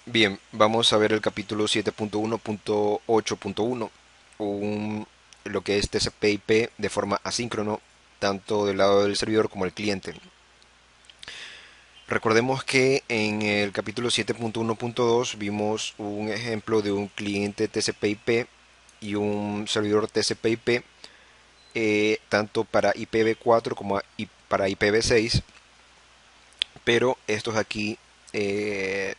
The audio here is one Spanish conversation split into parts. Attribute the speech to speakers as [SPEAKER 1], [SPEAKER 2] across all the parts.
[SPEAKER 1] Bien, vamos a ver el capítulo 7.1.8.1, lo que es TCP/IP de forma asíncrono, tanto del lado del servidor como del cliente. Recordemos que en el capítulo 7.1.2 vimos un ejemplo de un cliente TCP/IP y un servidor TCP/IP, tanto para IPv4 como para IPv6, pero estos aquí eh,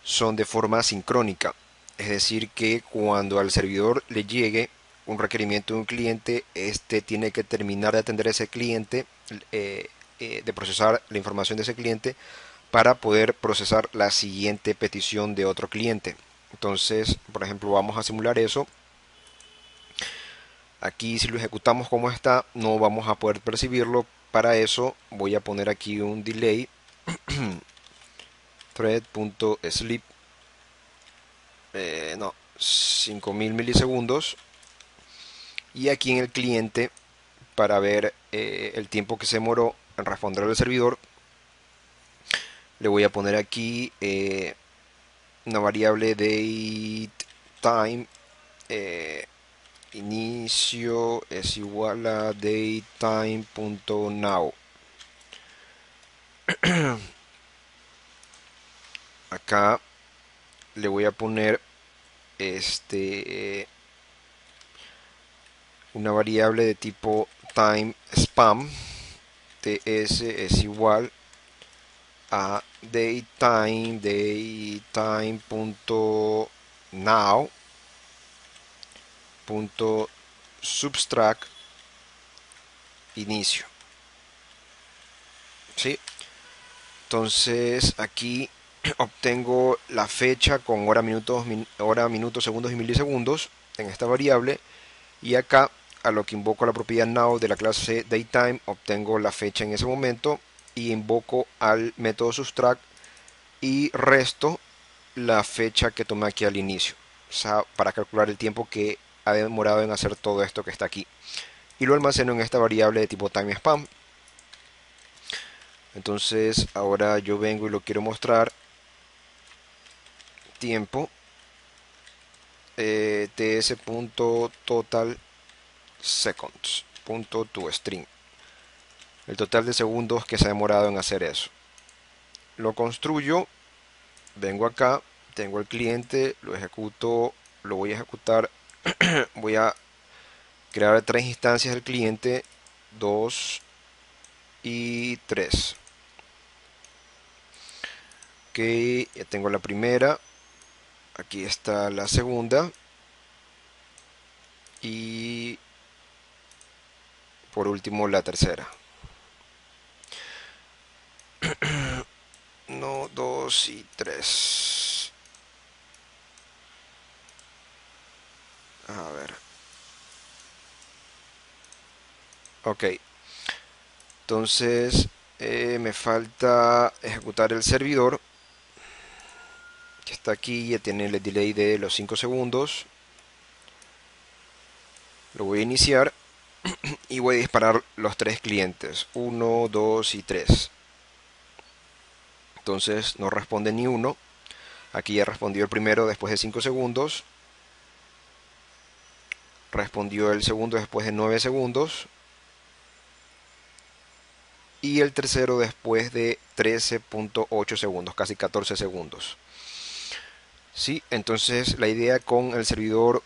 [SPEAKER 1] son de forma sincrónica. Es decir, que cuando al servidor le llegue un requerimiento de un cliente, este tiene que terminar de atender a ese cliente, de procesar la información de ese cliente para poder procesar la siguiente petición de otro cliente. Entonces, por ejemplo, vamos a simular eso. Aquí si lo ejecutamos como está, no vamos a poder percibirlo. Para eso voy a poner aquí un delay thread.sleep, no, 5000 milisegundos. Y aquí en el cliente, para ver el tiempo que se demoró en responder al servidor, le voy a poner aquí una variable datetime. eh, Inicio es igual a datetime.now. Acá le voy a poner una variable de tipo time spam. TS es igual a datetime.now punto subtract inicio. ¿Sí? Entonces aquí obtengo la fecha con hora, minutos, segundos y milisegundos en esta variable, y acá a lo que invoco la propiedad now de la clase datetime obtengo la fecha en ese momento y invoco al método subtract y resto la fecha que tomé aquí al inicio, o sea, para calcular el tiempo que ha demorado en hacer todo esto que está aquí, y lo almaceno en esta variable de tipo time spam. Entonces ahora yo vengo y lo quiero mostrar tiempo, ts.total seconds punto to string, el total de segundos que se ha demorado en hacer eso. Lo construyo, vengo acá, tengo el cliente, lo ejecuto, lo voy a ejecutar. Voy a crear tres instancias del cliente, 2 y 3. Ok, ya tengo la primera, aquí está la segunda y por último la tercera. No, 2 y 3. A ver. Ok. Entonces me falta ejecutar el servidor, que está aquí, ya tiene el delay de los 5 segundos. Lo voy a iniciar y voy a disparar los tres clientes, uno, 2 y 3. Entonces no responde ni uno. Aquí ya respondió el primero después de 5 segundos. Respondió el segundo después de 9 segundos. Y el tercero después de 13.8 segundos, casi 14 segundos. Sí, entonces la idea con el servidor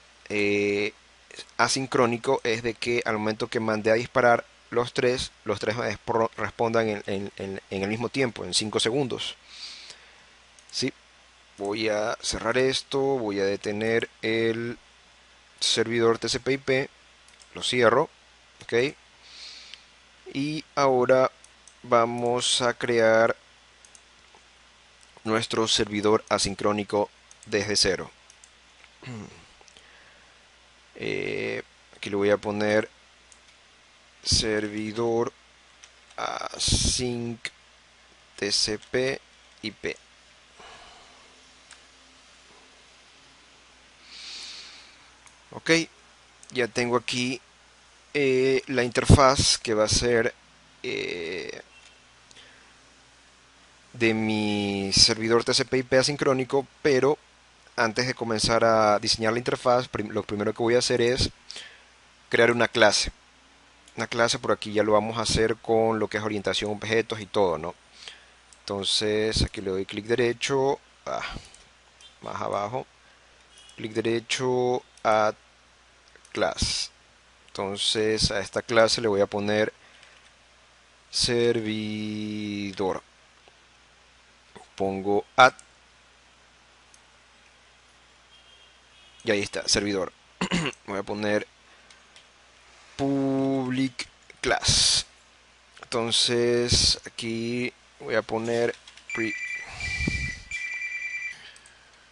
[SPEAKER 1] asincrónico es de que al momento que mandé a disparar los tres respondan en el mismo tiempo, en 5 segundos. Sí, voy a cerrar esto, voy a detener el servidor TCP/IP, lo cierro, ok. Y ahora vamos a crear nuestro servidor asincrónico desde cero. Aquí le voy a poner servidor async TCP IP. Ok, ya tengo aquí la interfaz que va a ser de mi servidor TCP/IP asincrónico, pero antes de comenzar a diseñar la interfaz, lo primero que voy a hacer es crear una clase. Una clase por aquí ya lo vamos a hacer con lo que es orientación objetos y todo, ¿no? Entonces aquí le doy clic derecho, más abajo, clic derecho, add class. Entonces a esta clase le voy a poner servidor. Pongo add y ahí está, servidor. Voy a poner public class. Entonces aquí voy a poner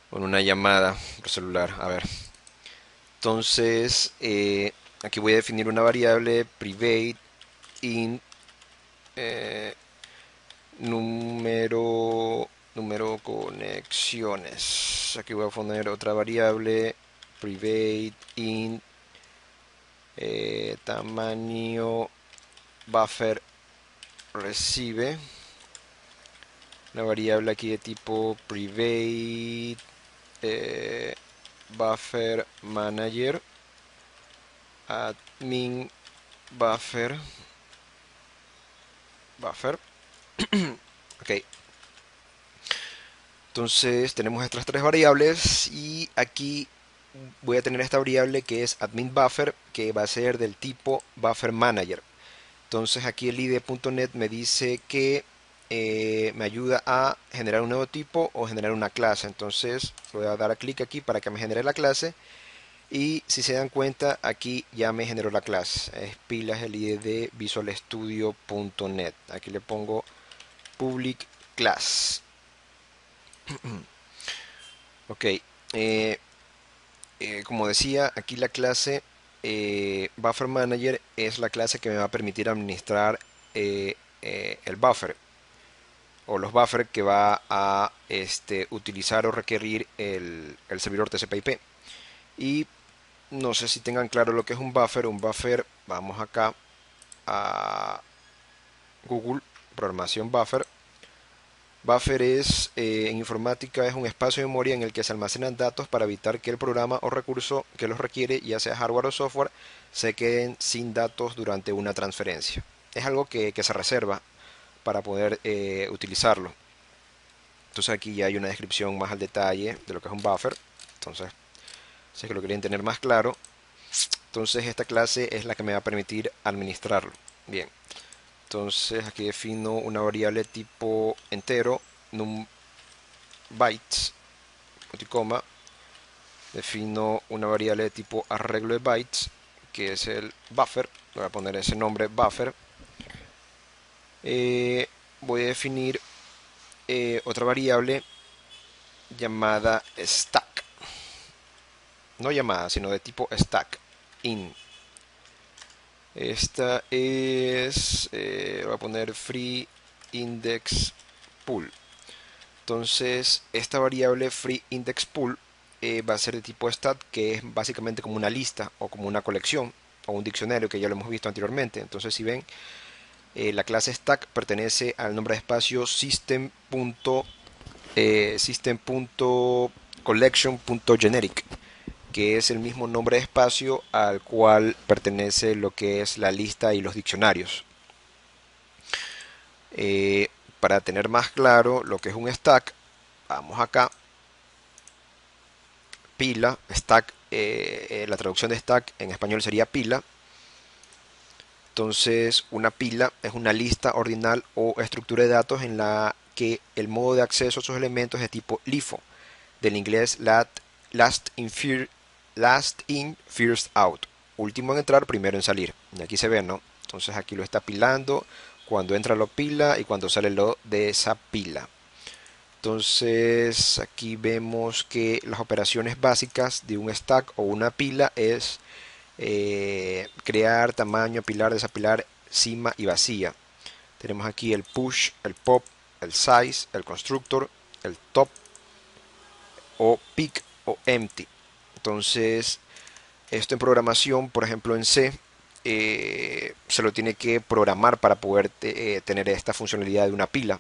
[SPEAKER 1] con una llamada por celular. A ver. Entonces aquí voy a definir una variable private int número conexiones. Aquí voy a poner otra variable private int tamaño buffer recibe. Una variable aquí de tipo private buffer manager admin buffer ok. Entonces tenemos estas tres variables y aquí voy a tener esta variable que es admin buffer, que va a ser del tipo buffer manager. Entonces aquí el IDE.net me dice que me ayuda a generar un nuevo tipo o generar una clase. Entonces voy a dar a clic aquí para que me genere la clase. Y si se dan cuenta, aquí ya me generó la clase. Es pilas el IDE de visualstudio.net. Aquí le pongo public class. Ok. Como decía, aquí la clase Buffer Manager es la clase que me va a permitir administrar el buffer o los buffers que va a utilizar o requerir el servidor TCP/IP. Y no sé si tengan claro lo que es un buffer. Un buffer, vamos acá a Google, programación buffer. Buffer es, en informática, es un espacio de memoria en el que se almacenan datos para evitar que el programa o recurso que los requiere, ya sea hardware o software, se queden sin datos durante una transferencia. Es algo que se reserva para poder utilizarlo. Entonces aquí ya hay una descripción más al detalle de lo que es un buffer. Entonces, si es que lo quieren tener más claro, entonces esta clase es la que me va a permitir administrarlo. Bien, entonces aquí defino una variable tipo entero, num bytes, multicoma. Defino una variable de tipo arreglo de bytes, que es el buffer. Voy a poner ese nombre buffer. Voy a definir otra variable llamada stack. No llamada, sino de tipo stack in. Esta es, voy a poner free index pool. Entonces, esta variable free index pool va a ser de tipo stat, que es básicamente como una lista o como una colección o un diccionario, que ya lo hemos visto anteriormente. Entonces, si ven, la clase stack pertenece al nombre de espacio system.collection.generic, que es el mismo nombre de espacio al cual pertenece lo que es la lista y los diccionarios. Para tener más claro lo que es un stack, vamos acá, pila, stack, la traducción de stack en español sería pila. Entonces, una pila es una lista ordinal o estructura de datos en la que el modo de acceso a esos elementos es de tipo LIFO, del inglés last in, first out. Último en entrar, primero en salir. Y aquí se ve, ¿no? Entonces aquí lo está pilando. Cuando entra lo pila y cuando sale lo desapila. Entonces aquí vemos que las operaciones básicas de un stack o una pila es crear, tamaño, apilar, desapilar, cima y vacía. Tenemos aquí el push, el pop, el size, el constructor, el top o pick o empty. Entonces esto en programación, por ejemplo en C, se lo tiene que programar para poder tener esta funcionalidad de una pila.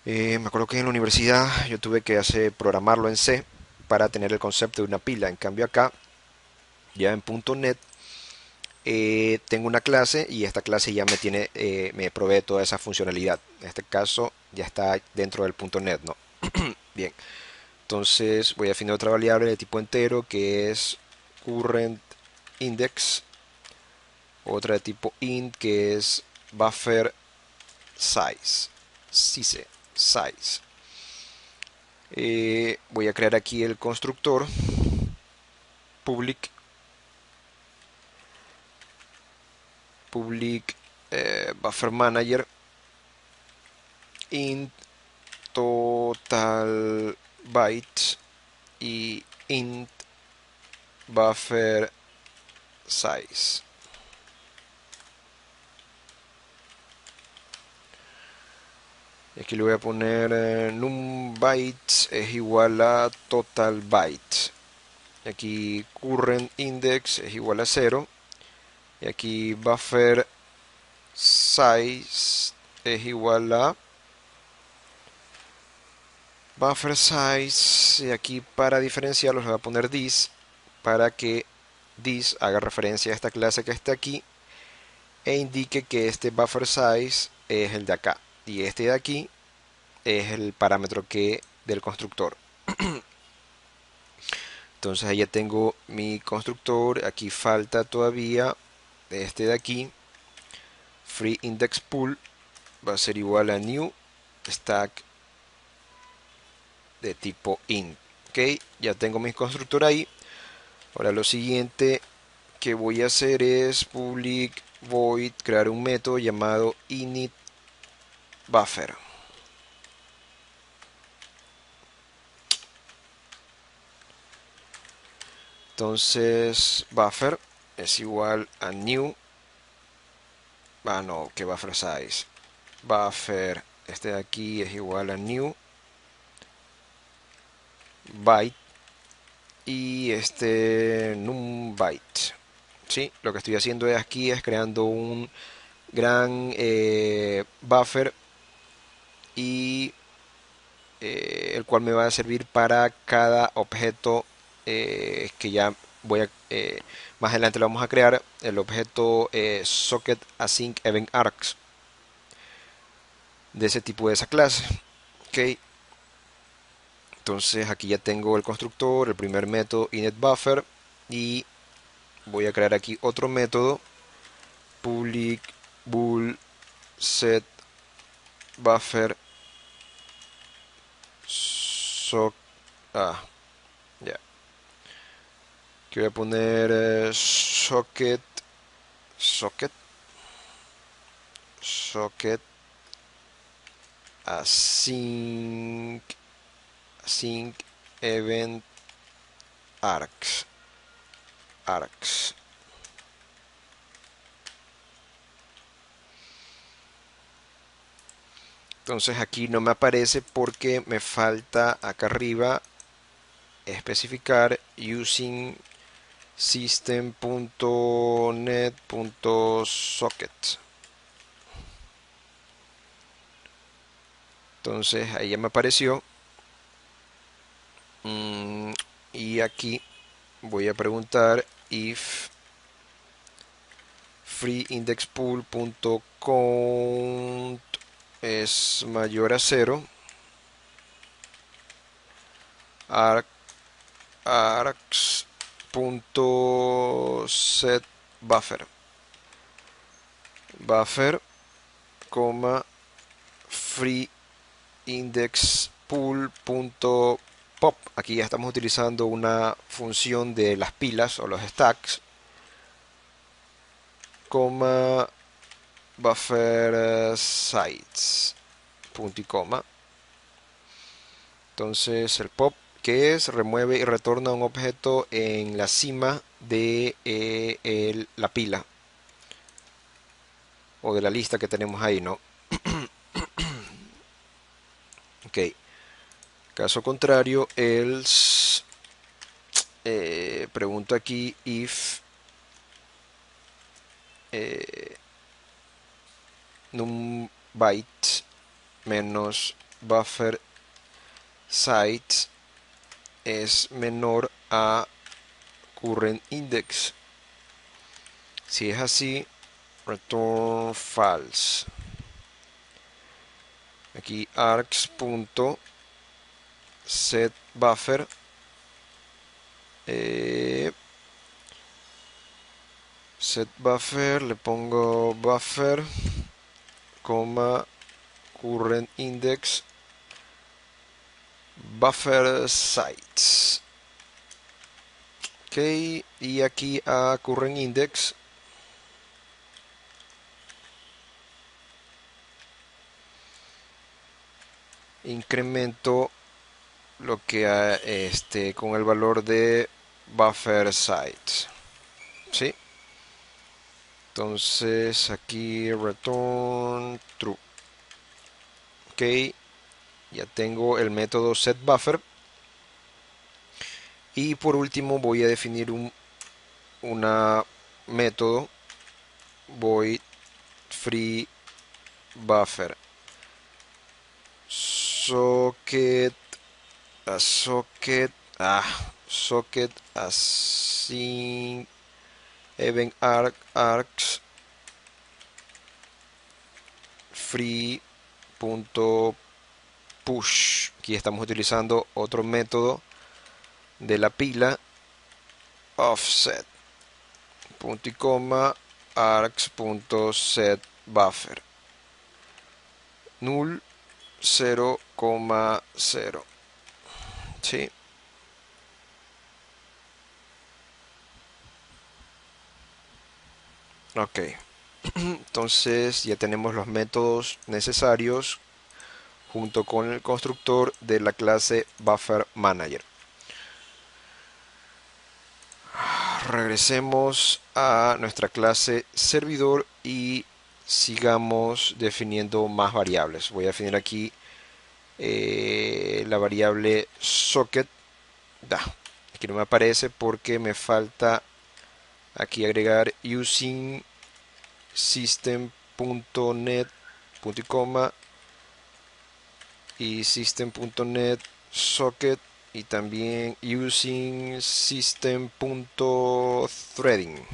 [SPEAKER 1] Me acuerdo que en la universidad yo tuve que hacer programarlo en C para tener el concepto de una pila. En cambio acá, ya en .NET, tengo una clase y esta clase ya me provee toda esa funcionalidad. En este caso ya está dentro del .NET, ¿no? Bien, entonces voy a definir otra variable de tipo entero que es current index, otra de tipo int que es buffer size, size. Voy a crear aquí el constructor public buffer manager int total bytes y int buffer size. Aquí le voy a poner num bytes es igual a total bytes. Aquí current index es igual a 0. Y aquí buffer size es igual a buffer size. Y aquí para diferenciarlos le voy a poner this para que this haga referencia a esta clase que está aquí e indique que este buffer size es el de acá y este de aquí es el parámetro del constructor. Entonces ahí ya tengo mi constructor. Aquí falta todavía este de aquí, free index pool va a ser igual a new stack de tipo int. Ok, ya tengo mi constructor ahí. Ahora lo siguiente que voy a hacer es public void crear un método llamado init buffer. Entonces buffer es igual a new, no, que buffer size, buffer este de aquí es igual a new byte y este num byte. ¿Sí? Lo que estoy haciendo aquí es creando un gran buffer y el cual me va a servir para cada objeto que ya voy a más adelante lo vamos a crear, el objeto socket async event args de ese tipo, de esa clase. Ok, entonces aquí ya tengo el constructor, el primer método initBuffer y voy a crear aquí otro método public bool set buffer sock, ya, que voy a poner socket socket async async event args. Entonces aquí no me aparece porque me falta acá arriba especificar using system.net.socket. Entonces ahí ya me apareció. Y aquí voy a preguntar if freeindexpool.count es mayor a 0, args.set buffer, freeindexpool.pop. Aquí ya estamos utilizando una función de las pilas o los stacks, buffer size, punto y coma. Entonces el pop, que es, remueve y retorna un objeto en la cima de la pila o de la lista que tenemos ahí, ¿no? Ok, caso contrario, else, pregunto aquí if num byte menos buffer size es menor a current index. Si es así, return false. Aquí args.setBuffer setBuffer, le pongo buffer, current index, buffer size. Ok, y aquí a current index incremento lo que con el valor de buffer size. ¿Sí? Entonces aquí return true. Ok, ya tengo el método setBuffer. Y por último voy a definir una método void free buffer socket socket async event args free.push. Aquí estamos utilizando otro método de la pila offset punto y coma args.setBuffer null 0,0. ¿Sí? Ok. Entonces ya tenemos los métodos necesarios junto con el constructor de la clase Buffer Manager. Regresemos a nuestra clase servidor y sigamos definiendo más variables. Voy a definir aquí la variable socket. Aquí no me aparece porque me falta aquí agregar using system.net punto y coma y system.net socket y también using system.threading.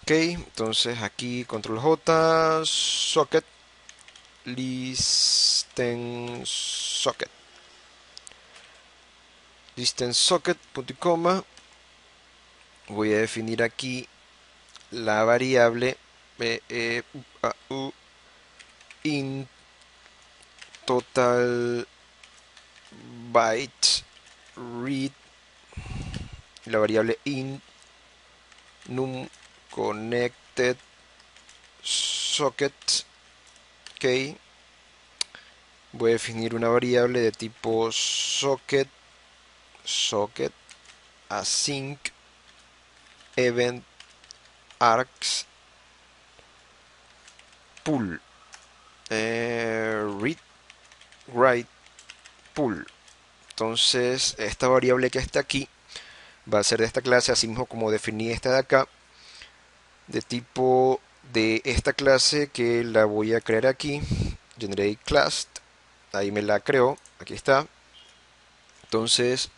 [SPEAKER 1] Ok, entonces aquí control J socket listen socket punto y coma. Voy a definir aquí la variable int total bytes read, la variable int num connected socket. Ok, voy a definir una variable de tipo socket async event args pull read write pull. Entonces esta variable que está aquí va a ser de esta clase, así mismo como definí esta de acá, de tipo de esta clase que la voy a crear aquí, generate class. Ahí me la creó, aquí está. Entonces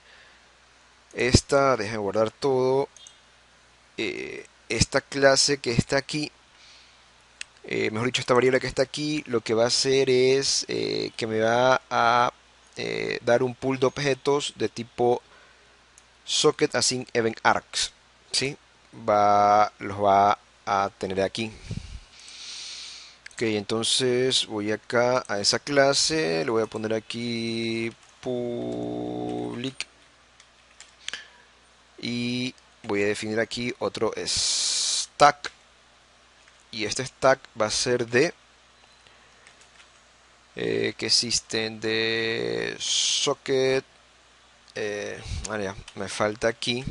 [SPEAKER 1] esta, déjenme guardar todo, esta clase que está aquí, mejor dicho, esta variable que está aquí, lo que va a hacer es que me va a dar un pool de objetos de tipo socket async event args. ¿Sí? Los va a tener aquí. Ok, entonces voy acá a esa clase, le voy a poner aquí public y voy a definir aquí otro stack, y este stack va a ser de que existen de socket. Ya, me falta aquí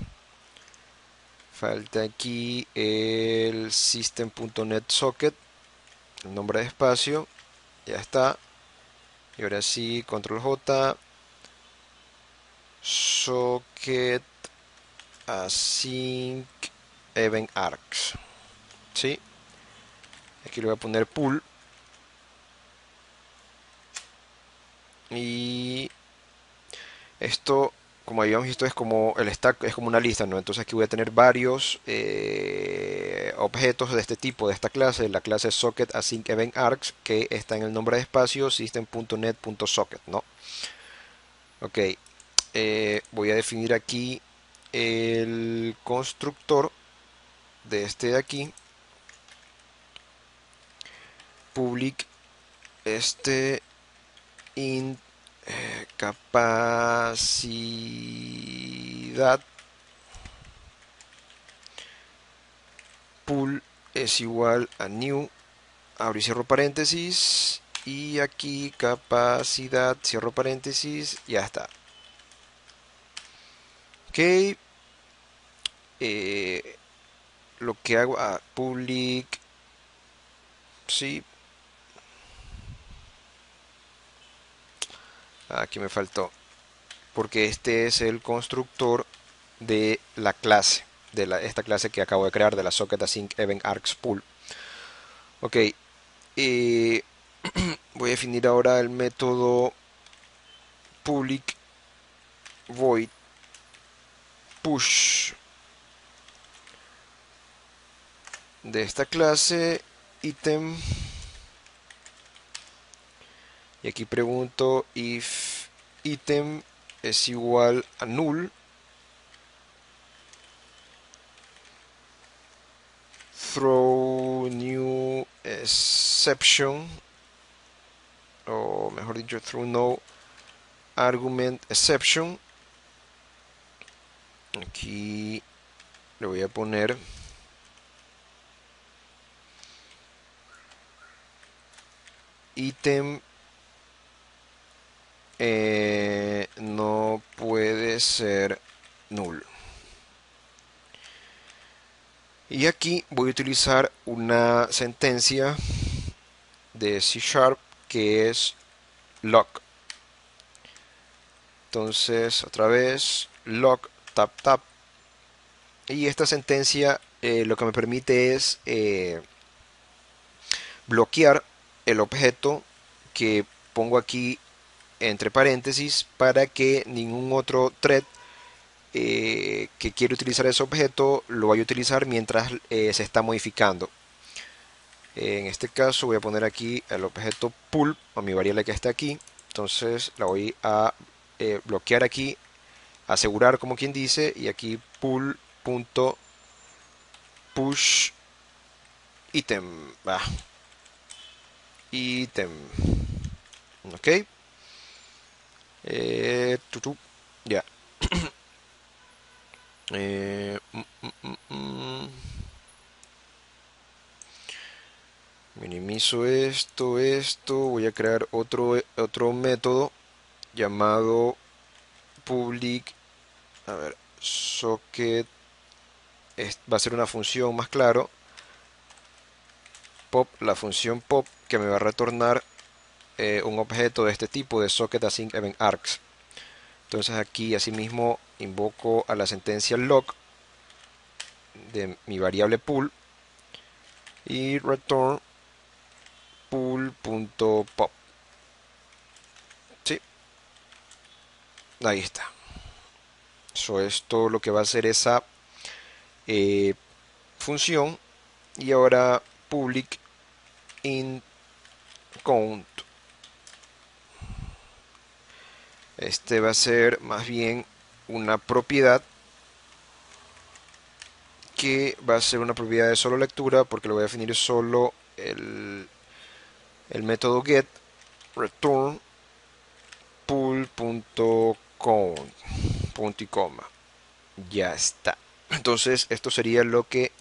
[SPEAKER 1] el system.net socket, el nombre de espacio, ya está. Y ahora sí, control J socket async event args. ¿Sí? Aquí le voy a poner pool Y esto, como habíamos visto, es como el stack, es como una lista, ¿no? Entonces aquí voy a tener varios objetos de este tipo, de esta clase, la clase socket async event args, que está en el nombre de espacio system.net.socket, ¿no? Ok, voy a definir aquí el constructor de este de aquí, public este int capacidad pool es igual a new, abro y cierro paréntesis, y aquí capacidad, cierro paréntesis, ya está. Ok, eh, lo que hago, public, sí, aquí me faltó, porque este es el constructor de la clase, esta clase que acabo de crear, de la socket async event args pool. Ok, eh, voy a definir ahora el método public void push de esta clase item, y aquí pregunto if item es igual a null, throw new exception, o mejor dicho, throw no argument exception. Aquí le voy a poner item no puede ser null. Y aquí voy a utilizar una sentencia de C Sharp que es lock. Entonces, otra vez, lock, tap, tap. Y esta sentencia lo que me permite es bloquear el objeto que pongo aquí entre paréntesis para que ningún otro thread que quiere utilizar ese objeto lo vaya a utilizar mientras se está modificando. En este caso voy a poner aquí el objeto pull, o mi variable que está aquí. Entonces la voy a bloquear aquí, asegurar como quien dice, y aquí pull.push item. Item. Ok. Ya. Eh, mm, mm, mm, mm. Minimizo esto, voy a crear otro método llamado public, a ver, socket, va a ser una función más claro, pop, la función pop que me va a retornar un objeto de este tipo de socket async event args. Entonces aquí asimismo invoco a la sentencia lock de mi variable pool y return pool.pop. Sí, ahí está. Eso es todo lo que va a hacer esa eh, función. Y ahora public int count. Este va a ser más bien una propiedad que va a ser una propiedad de solo lectura, porque lo voy a definir solo el método get return pool.count, punto y coma. Ya está. Entonces esto sería lo que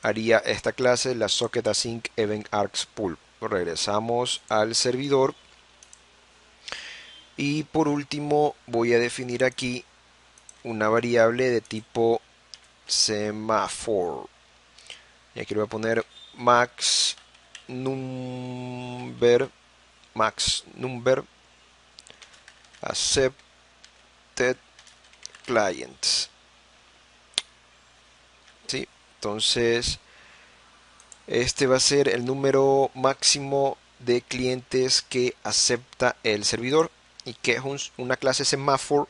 [SPEAKER 1] haría esta clase, la socket async event args pool. Regresamos al servidor y por último voy a definir aquí una variable de tipo semaphore. Y aquí le voy a poner max number, max number accepted clients. ¿Sí? Entonces, este va a ser el número máximo de clientes que acepta el servidor. ¿Y qué es una clase semáforo?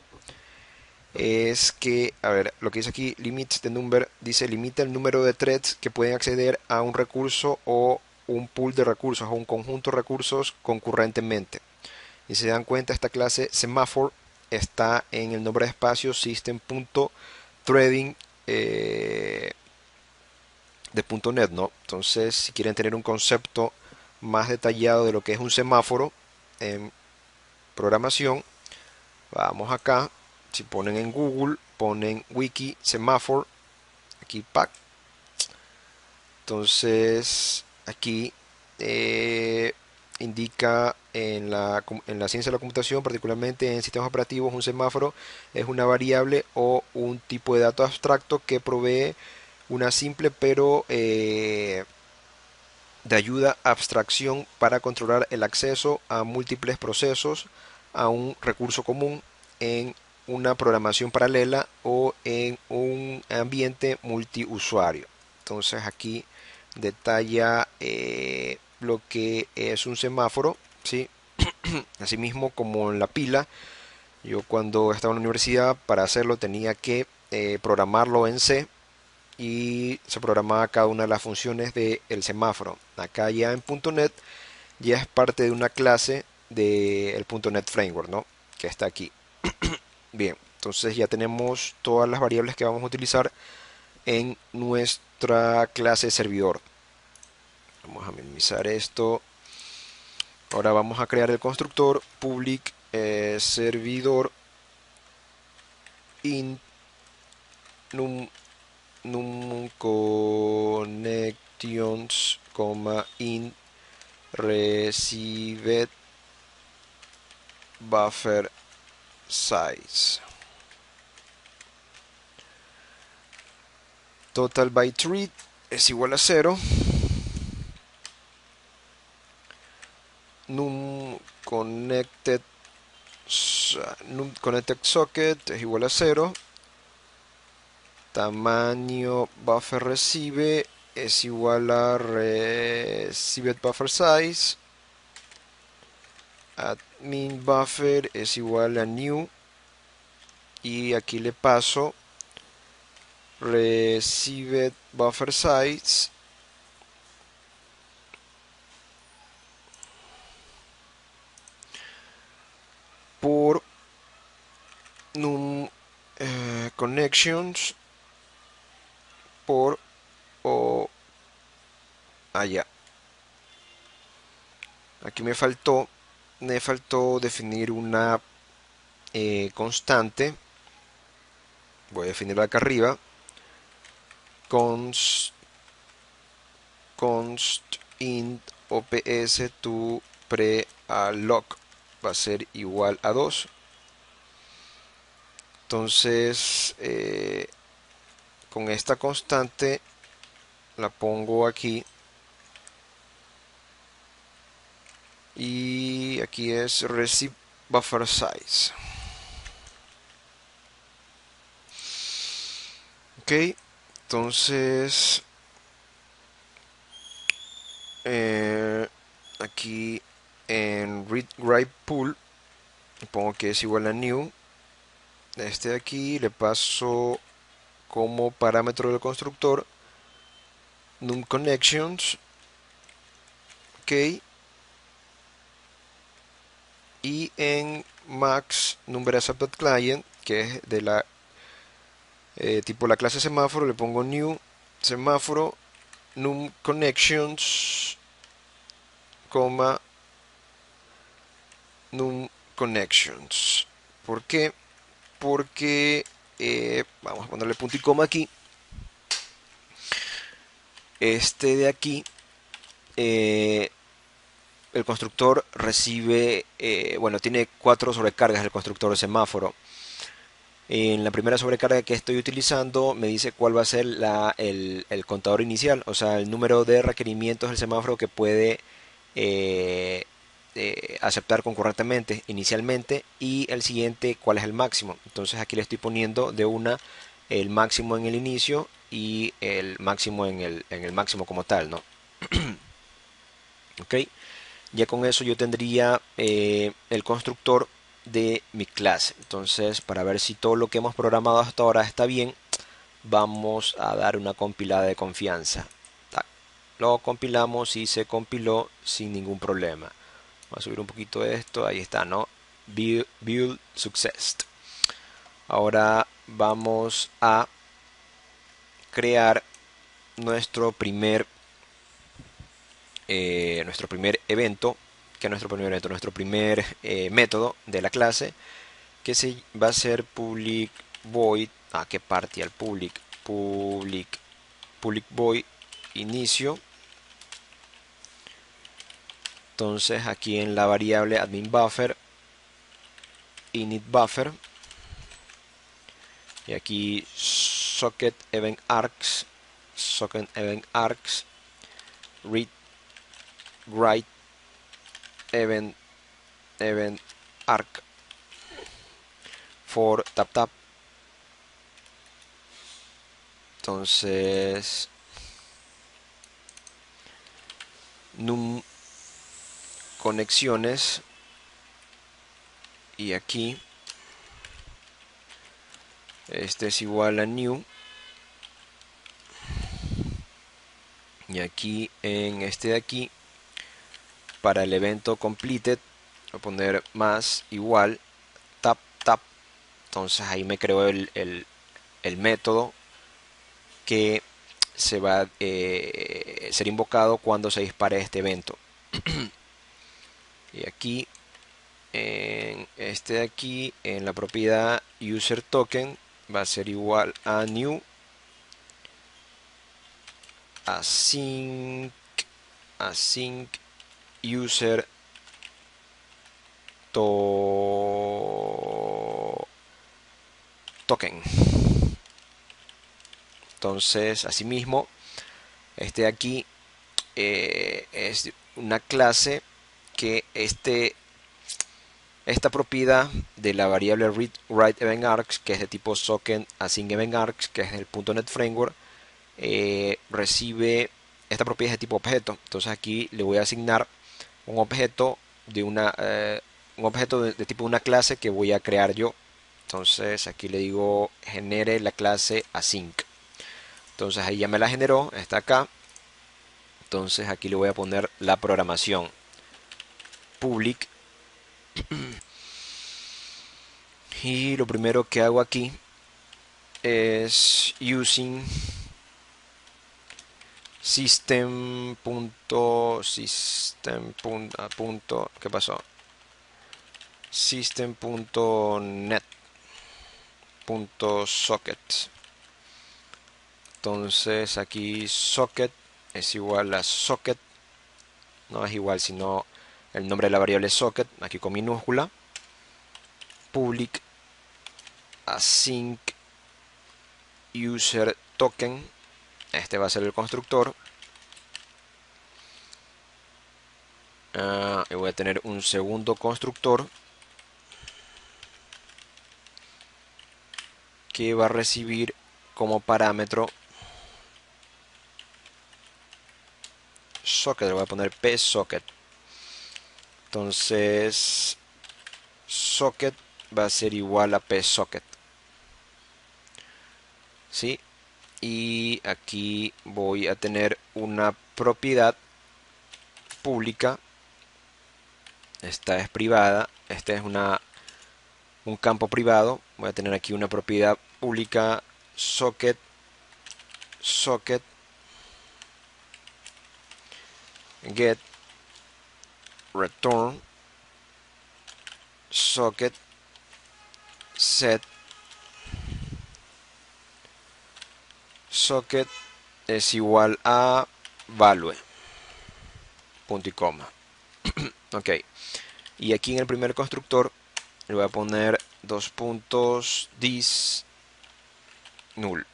[SPEAKER 1] Es que, a ver, lo que dice aquí, limits the number, dice limita el número de threads que pueden acceder a un recurso o un pool de recursos o un conjunto de recursos concurrentemente. Y si se dan cuenta, esta clase semáforo está en el nombre de espacio system.threading de .NET, ¿no? Entonces, si quieren tener un concepto más detallado de lo que es un semáforo en programación, vamos acá. Si ponen en Google, ponen wiki semáforo, aquí pack. Entonces, aquí eh, indica en la ciencia de la computación, particularmente en sistemas operativos, un semáforo es una variable o un tipo de dato abstracto que provee una simple pero de ayuda abstracción para controlar el acceso a múltiples procesos a un recurso común en una programación paralela o en un ambiente multiusuario. Entonces aquí detalla lo que es un semáforo, ¿sí? Asimismo como en la pila, yo cuando estaba en la universidad para hacerlo tenía que programarlo en C y se programaba cada una de las funciones del semáforo. Acá ya en .NET ya es parte de una clase del .NET Framework, ¿no? Que está aquí. Bien, entonces ya tenemos todas las variables que vamos a utilizar en nuestra clase servidor. Vamos a minimizar esto. Ahora vamos a crear el constructor public servidor in num, num connections, in received buffer size. Total byte read es igual a 0. Num connected, num connected socket es igual a 0. Tamaño buffer recibe es igual a received buffer size. Admin buffer es igual a new. Y aquí le paso received buffer size por num connections por o allá. Aquí me faltó definir una constante. Voy a definirla acá arriba. Const, const int ops to pre-alloc va a ser igual a 2. Entonces, con esta constante la pongo aquí. Y aquí es receive buffer size. Ok, entonces aquí en read write pool pongo que es igual a new. Este de aquí le paso como parámetro del constructor num connections. Ok, y en max number accepted client, que es de la tipo la clase semáforo, le pongo new semáforo num connections, num connections. ¿Por qué? Porque vamos a ponerle punto y coma aquí. Este de aquí, eh, el constructor recibe, bueno, tiene 4 sobrecargas el constructor de semáforo. En la primera sobrecarga que estoy utilizando me dice cuál va a ser el contador inicial, o sea, el número de requerimientos del semáforo que puede eh, aceptar concurrentemente inicialmente, y el siguiente cuál es el máximo. Entonces aquí le estoy poniendo de una el máximo en el inicio y el máximo en el máximo como tal, ¿no? Ok, ya con eso yo tendría el constructor de mi clase. Entonces, para ver si todo lo que hemos programado hasta ahora está bien, vamos a dar una compilada de confianza. Lo compilamos y se compiló sin ningún problema. Vamos a subir un poquito esto, ahí está, ¿no? Build success. Ahora vamos a crear nuestro primer evento, que es nuestro primer método de la clase, que se va a ser public void. ¿Qué parte al public void inicio? Entonces aquí en la variable admin buffer init buffer, y aquí socket event arcs read write event arc for tap. Entonces num conexiones, y aquí este es igual a new, y aquí en este de aquí, para el evento completed, voy a poner más igual tap. Entonces ahí me creo el método que se va a ser invocado cuando se dispare este evento. Y aquí en este de aquí, en la propiedad user token, va a ser igual a new async user token. Entonces, asimismo, este de aquí es una clase que esta propiedad de la variable read write event arcs, que es de tipo socket async event arcs, que es del .NET Framework, recibe esta propiedad de tipo objeto. Entonces aquí le voy a asignar un objeto de tipo una clase que voy a crear yo. Entonces aquí le digo genere la clase async. Entonces ahí ya me la generó, está acá. Entonces aquí le voy a poner la programación public, y lo primero que hago aquí es using ¿qué pasó? System.net.socket. Entonces aquí socket es igual a socket, no es igual sino el nombre de la variable socket, aquí con minúscula, public async user token, este va a ser el constructor. Y voy a tener un segundo constructor que va a recibir como parámetro socket, le voy a poner psocket. Entonces socket va a ser igual a psocket, ¿sí? Y aquí voy a tener una propiedad pública, esta es privada, este es un campo privado. Voy a tener aquí una propiedad pública socket get return socket set socket es igual a value, punto y coma. Ok, y aquí en el primer constructor le voy a poner dos puntos this null.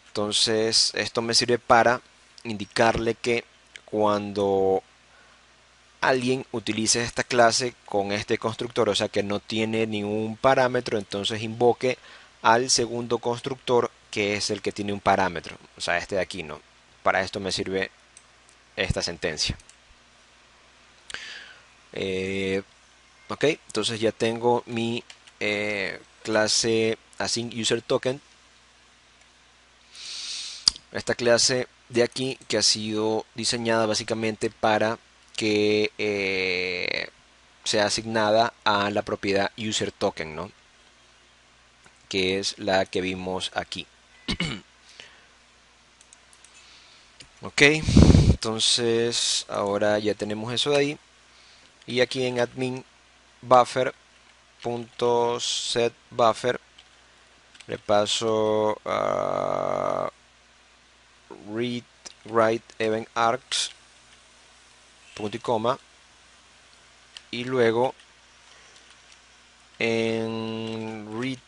[SPEAKER 1] Entonces esto me sirve para indicarle que cuando alguien utilice esta clase con este constructor, o sea que no tiene ningún parámetro, entonces invoque al segundo constructor, que es el que tiene un parámetro, o sea este de aquí no. Para esto me sirve esta sentencia. Ok, entonces ya tengo mi clase async user token. Esta clase de aquí que ha sido diseñada básicamente para que sea asignada a la propiedad user token, ¿no? Que es la que vimos aquí. Ok, entonces ahora ya tenemos eso de ahí. Y aquí en admin buffer.set buffer le paso a read write event arcs punto y coma, y luego en read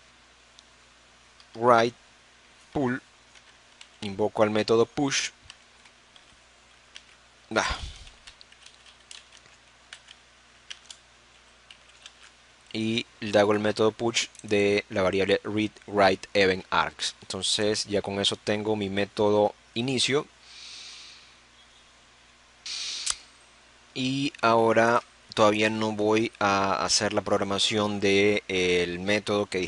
[SPEAKER 1] write pull invoco al método push. Ah, y le hago el método push de la variable read write event arcs. Entonces ya con eso tengo mi método inicio. Y ahora todavía no voy a hacer la programación de el método que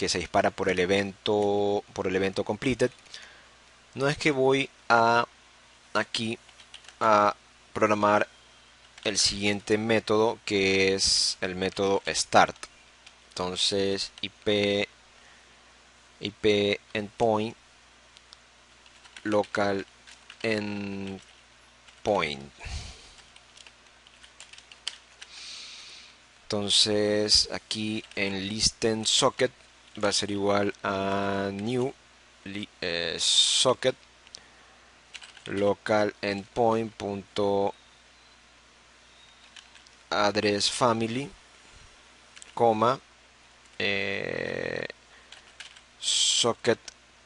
[SPEAKER 1] se dispara por el evento completed. No es que voy a aquí a programar el siguiente método, que es el método start. Entonces IP endpoint local endpoint. Entonces aquí en listen socket va a ser igual a new socket local endpoint punto address family, coma, socket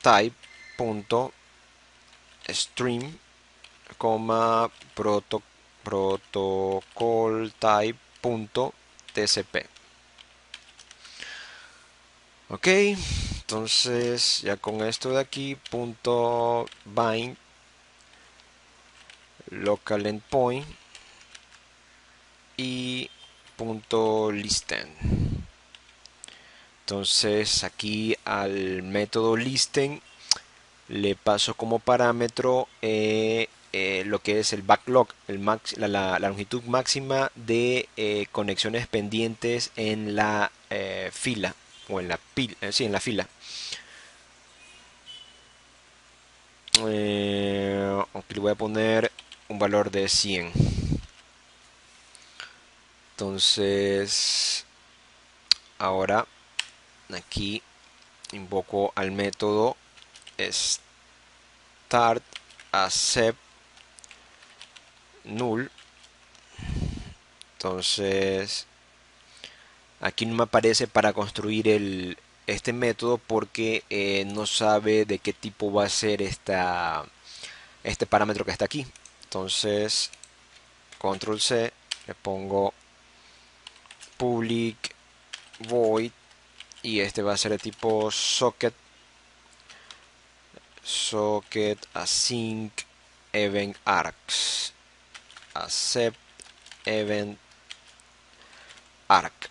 [SPEAKER 1] type punto stream, coma, protocol type punto tcp. Ok, entonces ya con esto de aquí, punto bind local endpoint y punto listen. Entonces aquí al método listen le paso como parámetro lo que es el backlog, la longitud máxima de conexiones pendientes en la fila o en la pila, sí, en la fila. Aunque le voy a poner un valor de 100. Entonces ahora aquí invoco al método start accept null. Entonces aquí no me aparece para construir este método porque no sabe de qué tipo va a ser este parámetro que está aquí. Entonces control C, le pongo public void y este va a ser de tipo socket async event arcs accept event arc.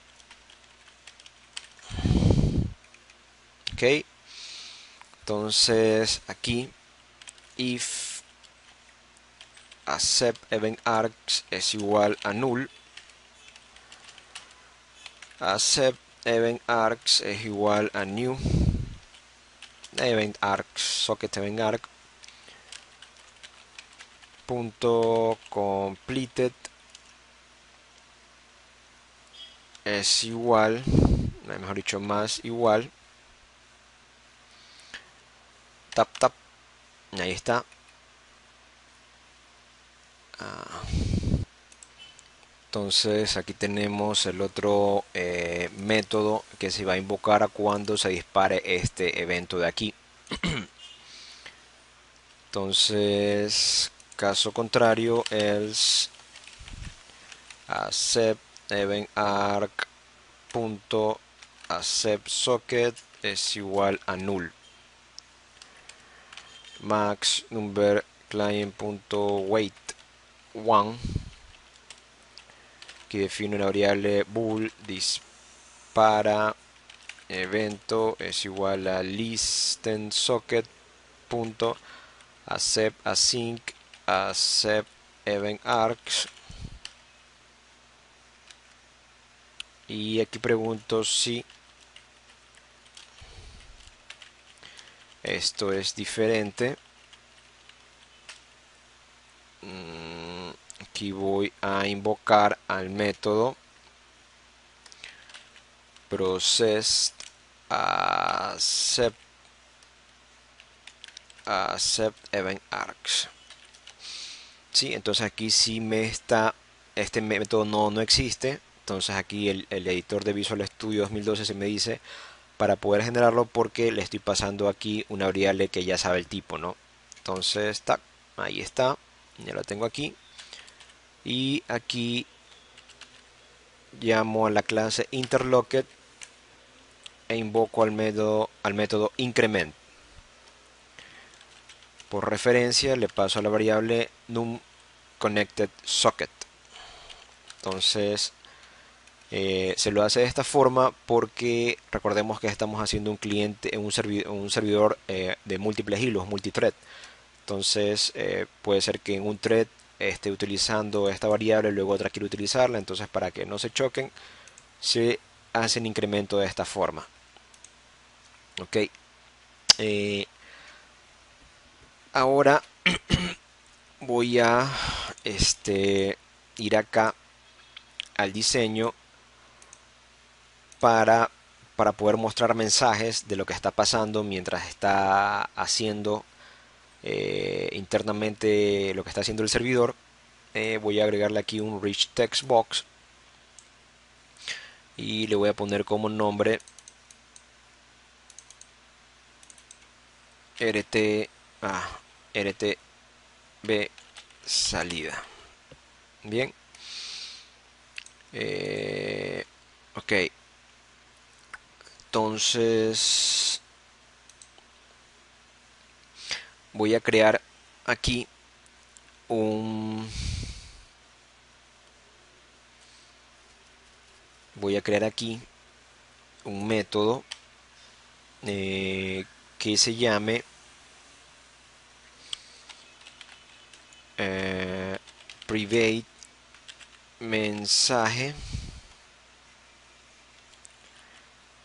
[SPEAKER 1] Ok, entonces aquí if accept event arcs es igual a null, accept event arcs es igual a new event arcs socket event arc punto completed es igual, mejor dicho, más igual, tap tap, y ahí está. Entonces aquí tenemos el otro método que se va a invocar a cuando se dispare este evento de aquí. Entonces, caso contrario, else accept event arc punto accept socket es igual a null. Max number client punto wait 1 Aquí defino una variable bool dispara evento es igual a listen socket punto accept async accept event args, y aquí pregunto si esto es diferente. Aquí voy a invocar al método processed accept event args. Sí, entonces aquí sí me está, este método no existe. Entonces aquí el editor de Visual Studio 2012 se me dice para poder generarlo porque le estoy pasando aquí una variable que ya sabe el tipo, ¿no? Entonces, ahí está, ya lo tengo aquí. Y aquí llamo a la clase interlocked e invoco al método increment. Por referencia le paso a la variable num connected socket. Entonces se lo hace de esta forma porque recordemos que estamos haciendo un cliente, un servidor de múltiples hilos, multithread. Entonces puede ser que en un thread esté utilizando esta variable, luego otra quiere utilizarla. Entonces para que no se choquen, se hace un incremento de esta forma. Ok. Ahora voy a ir acá al diseño para, para poder mostrar mensajes de lo que está pasando mientras está haciendo internamente lo que está haciendo el servidor. Voy a agregarle aquí un rich text box y le voy a poner como nombre rt, rtb salida. Bien. Ok. Entonces voy a crear aquí un voy a crear aquí un método que se llame private mensaje,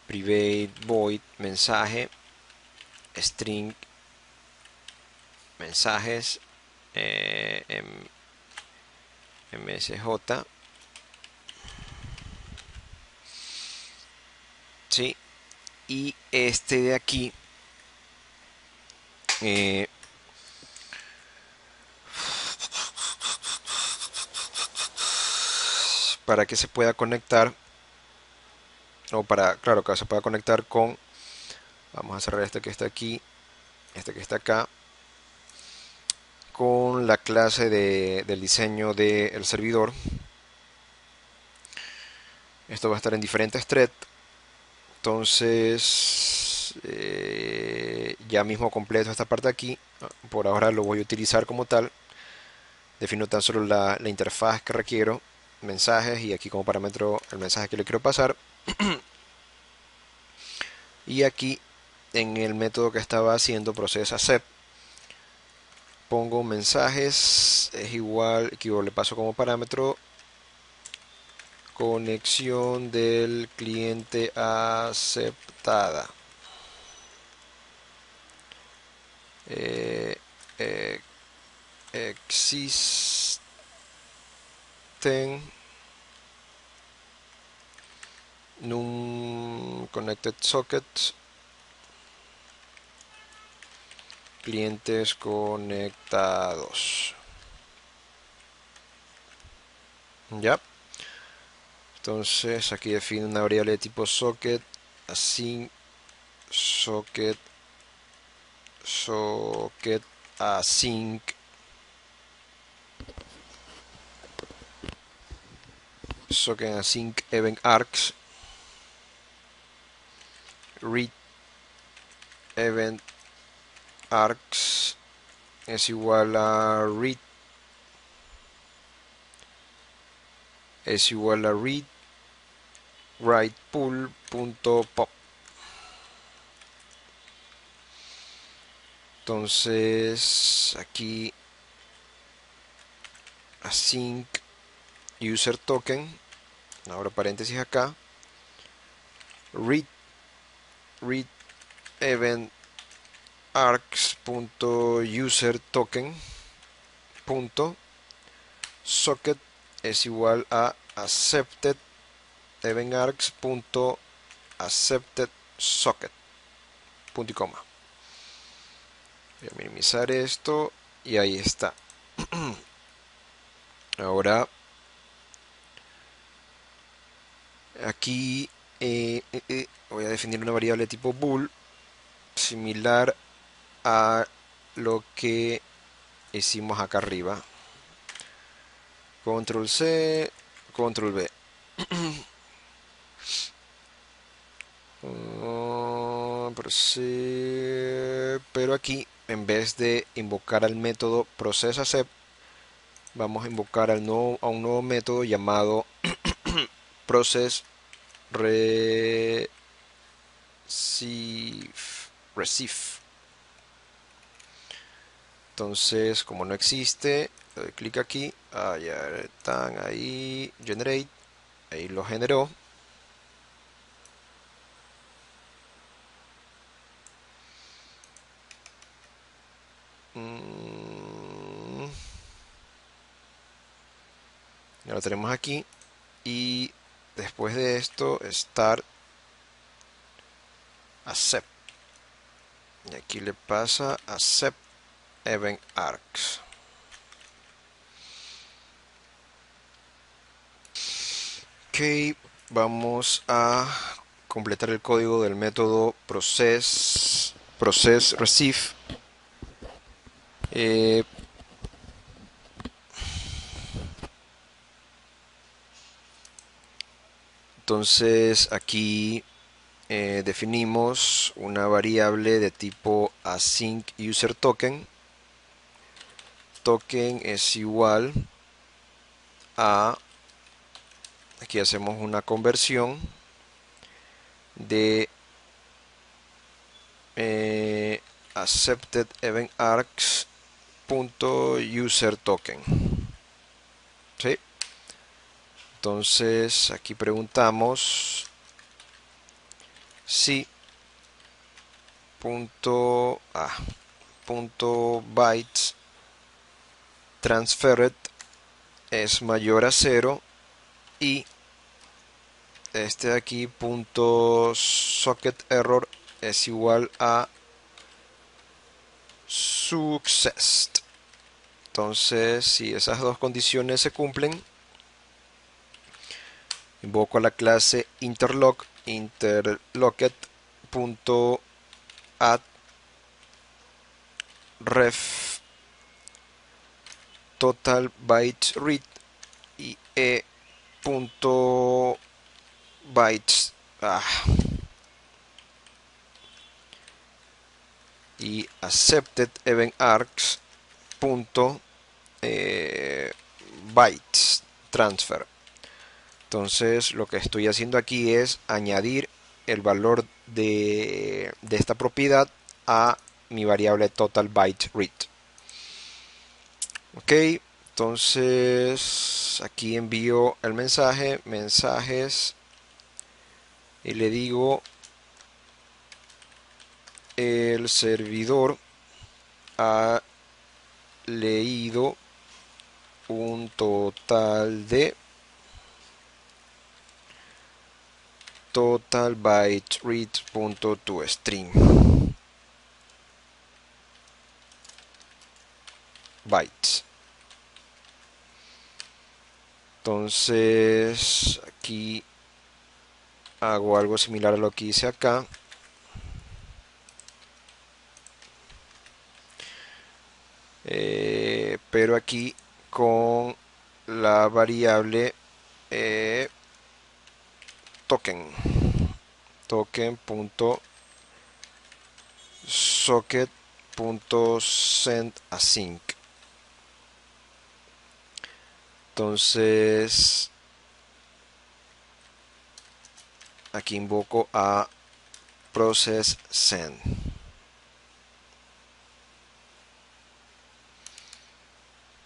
[SPEAKER 1] private void mensaje string mensajes msj. ¿Sí? Y este de aquí eh, para que se pueda conectar, o para, claro, que se pueda conectar con, vamos a cerrar este que está aquí, este que está acá, con la clase del diseño del servidor. Esto va a estar en diferentes threads. Entonces ya mismo completo esta parte aquí. Por ahora lo voy a utilizar como tal. Defino tan solo la interfaz que requiero, mensajes, y aquí como parámetro el mensaje que le quiero pasar. Y aquí en el método que estaba haciendo procesa accept, pongo mensajes es igual, aquí le paso como parámetro conexión del cliente aceptada. Eh, eh, existen num connected sockets, clientes conectados. Ya. Entonces aquí defino una variable de tipo socket, async socket async socket async event args read event args es igual a read es igual a read write pool.pop. Entonces aquí async user token, ahora paréntesis acá, read event args.user token punto socket es igual a accepted event args.accepted socket, punto y coma. Voy a minimizar esto y ahí está. Ahora aquí voy a definir una variable tipo bool similar a lo que hicimos acá arriba. Control C, Control V. Pero aquí, en vez de invocar al método processAccept, vamos a invocar a un nuevo método llamado processReceive. Entonces, como no existe, le doy clic aquí, ya están ahí, generate, ahí lo generó. Ya lo tenemos aquí. Y después de esto, start accept. Y aquí le pasa accept event args. Ok, vamos a completar el código del método processReceive. Entonces aquí definimos una variable de tipo async user token. Token es igual a, aquí hacemos una conversión de accepted event args user token. ¿Sí? Entonces aquí preguntamos si punto bytes transferred es mayor a 0 y este de aquí punto socket error es igual a success. Entonces, si esas dos condiciones se cumplen, invoco a la clase interlocked.add ref total bytes read y punto bytes y accepted event args punto bytes transfer. Entonces lo que estoy haciendo aquí es añadir el valor de esta propiedad a mi variable total byte read. Ok, entonces aquí envío el mensaje, mensajes, y le digo el servidor ha leído un total de total byte read.toString bytes. Entonces aquí hago algo similar a lo que hice acá. Pero aquí con la variable token token.socket.sendAsync. Entonces aquí invoco a process send.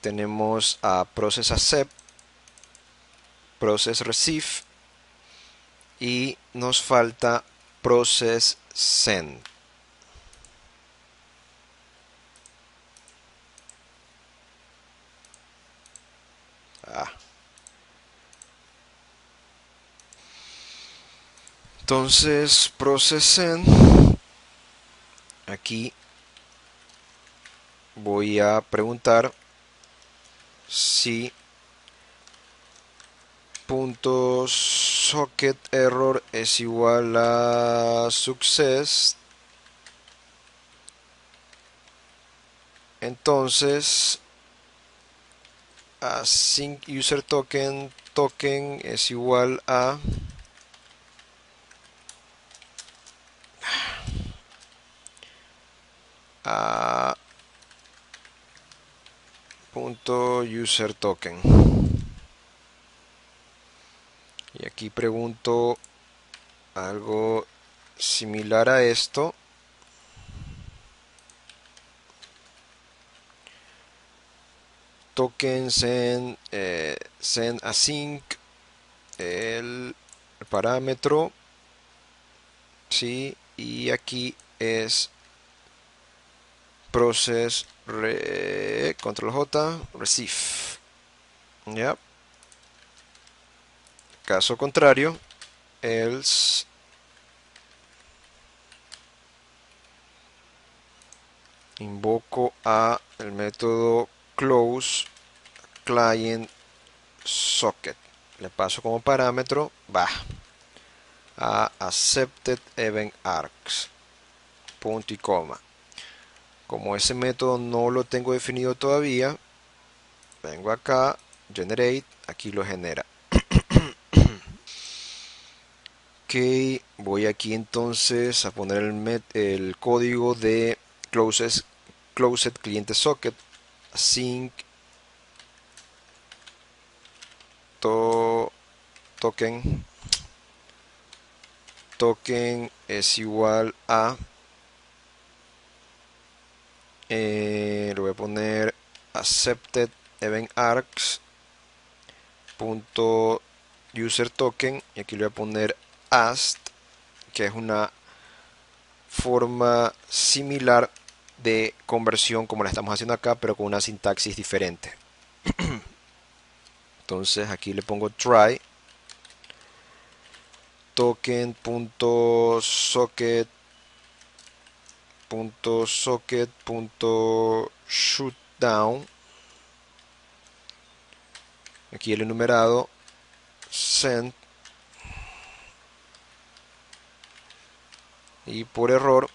[SPEAKER 1] Tenemos a process accept, process receive y nos falta process send. Entonces, process send, aquí voy a preguntar si punto socket error es igual a success. Entonces async user token es igual a punto user token. Y aquí pregunto algo similar a esto. Token send, send async, el parámetro, ¿sí? Y aquí es process control J receive. ¿Ya? Caso contrario, else invoco a el método close client socket. Le paso como parámetro a accepted event arcs, punto y coma. Como ese método no lo tengo definido todavía, vengo acá, generate, aquí lo genera. Ok, voy aquí entonces a poner el código de closed cliente socket async token es igual a le voy a poner accepted event arcs punto user token y aquí le voy a poner ast, que es una forma similar de conversión como la estamos haciendo acá, pero con una sintaxis diferente. Entonces aquí le pongo try token.socket.shutdown. Aquí el enumerado send, y por error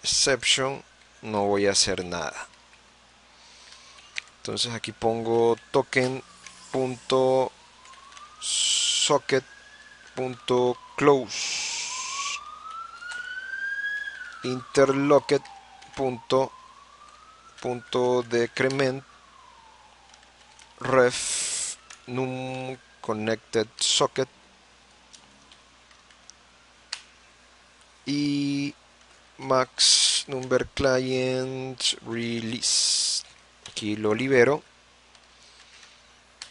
[SPEAKER 1] exception no voy a hacer nada. Entonces aquí pongo token.socket.close interlocked decrement ref num connected socket y max number client release. Aquí lo libero.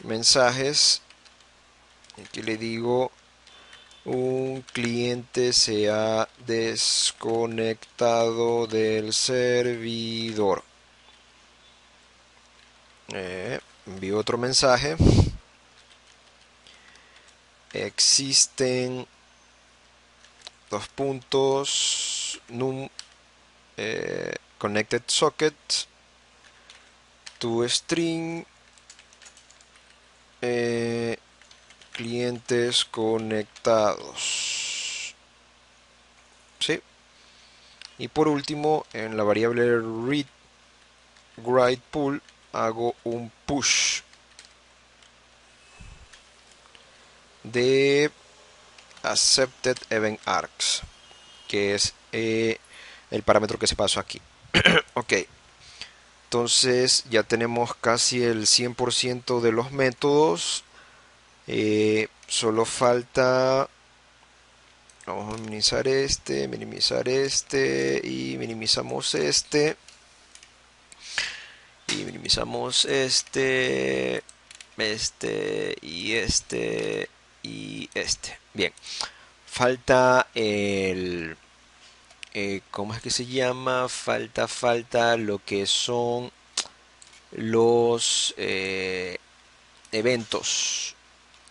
[SPEAKER 1] Mensajes. Aquí le digo un cliente se ha desconectado del servidor. Envío otro mensaje. Existen dos puntos num connected socket to string clientes conectados. ¿Sí? Y por último, en la variable read write pool hago un push de accepted event arcs, que es el parámetro que se pasó aquí. Ok, entonces ya tenemos casi el 100% de los métodos. Solo falta Vamos a minimizar este y minimizamos este y minimizamos y este. Bien, falta el ¿cómo es que se llama? Falta lo que son los eventos.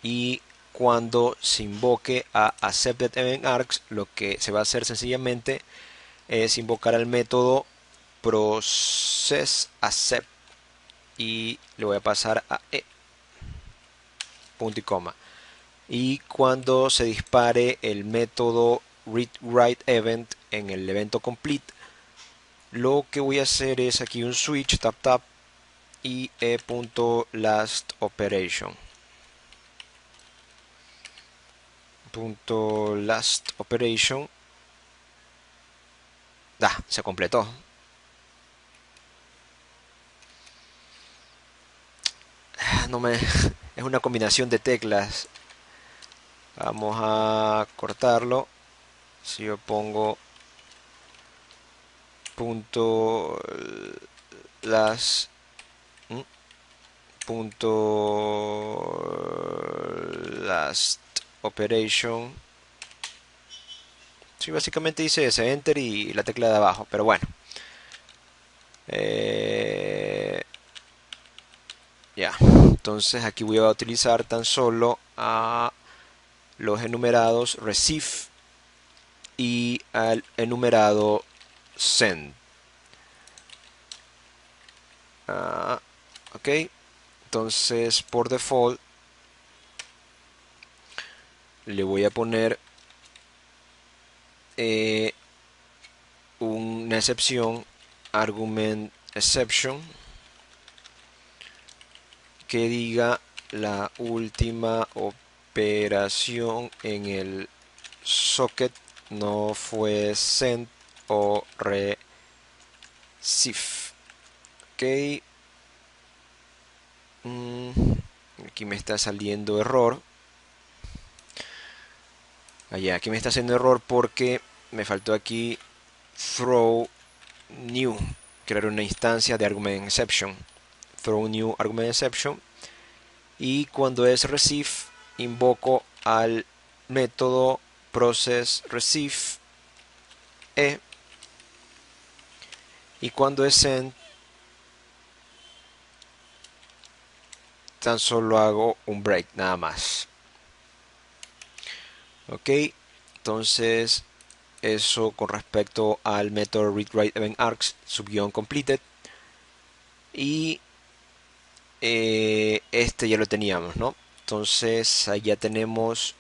[SPEAKER 1] Y cuando se invoque a accepted event args, lo que se va a hacer sencillamente es invocar al método process accept y le voy a pasar a punto y coma. Y cuando se dispare el método read write event en el evento complete, lo que voy a hacer es aquí un switch tap tap y last operation. Last operation. Se completó. No me es una combinación de teclas. Vamos a cortarlo. Si yo pongo punto last punto last operation. Sí, básicamente dice ese enter y la tecla de abajo, pero bueno. Ya, entonces aquí voy a utilizar tan solo a los enumerados receive y al enumerado send. Ok, entonces por default le voy a poner una excepción, argument exception, que diga la última operación en el socket no fue send o receive. Ok, aquí me está saliendo error. Aquí me está haciendo error porque me faltó aquí throw new, crear una instancia de argument exception. Throw new argument exception. Y cuando es receive, invoco al método process receive y cuando es send, tan solo hago un break nada más. Ok, entonces eso con respecto al método read write event args subguión completed. Y este ya lo teníamos, ¿no? Entonces ahí ya tenemos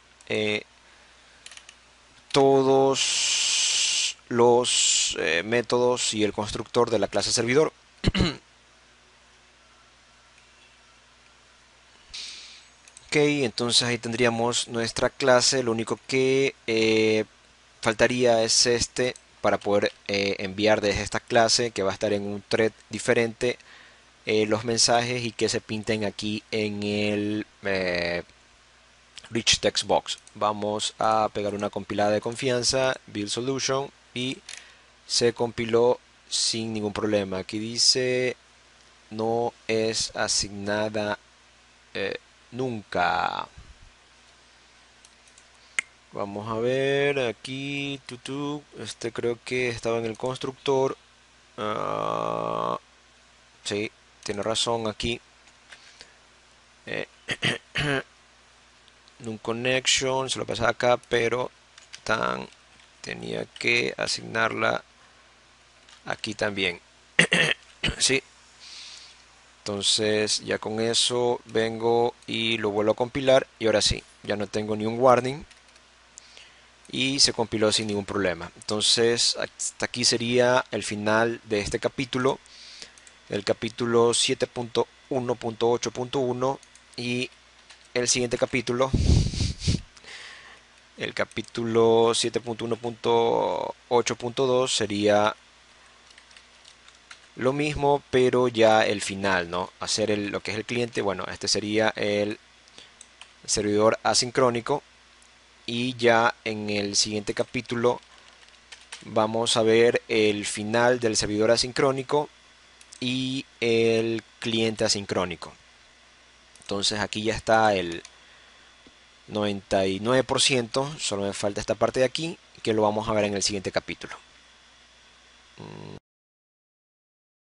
[SPEAKER 1] todos los métodos y el constructor de la clase servidor. Ok, entonces ahí tendríamos nuestra clase. Lo único que faltaría es este para poder enviar desde esta clase, que va a estar en un thread diferente, los mensajes y que se pinten aquí en el rich text box. Vamos a pegar una compilada de confianza, build solution, y se compiló sin ningún problema. Aquí dice no es asignada nunca. Vamos a ver aquí. Este creo que estaba en el constructor. Sí, tiene razón aquí. Un connection, se lo pasaba acá, pero tenía que asignarla aquí también. Sí. Entonces ya con eso vengo y lo vuelvo a compilar y ahora sí, ya no tengo ni un warning y se compiló sin ningún problema. Entonces hasta aquí sería el final de este capítulo, el capítulo 7.1.8.1, y el siguiente capítulo, el capítulo 7.1.8.2, sería lo mismo, pero ya el final, ¿no? Hacer lo que es el cliente. Bueno, este sería el servidor asincrónico y ya en el siguiente capítulo vamos a ver el final del servidor asincrónico y el cliente asincrónico. Entonces aquí ya está el 99%, solo me falta esta parte de aquí que lo vamos a ver en el siguiente capítulo.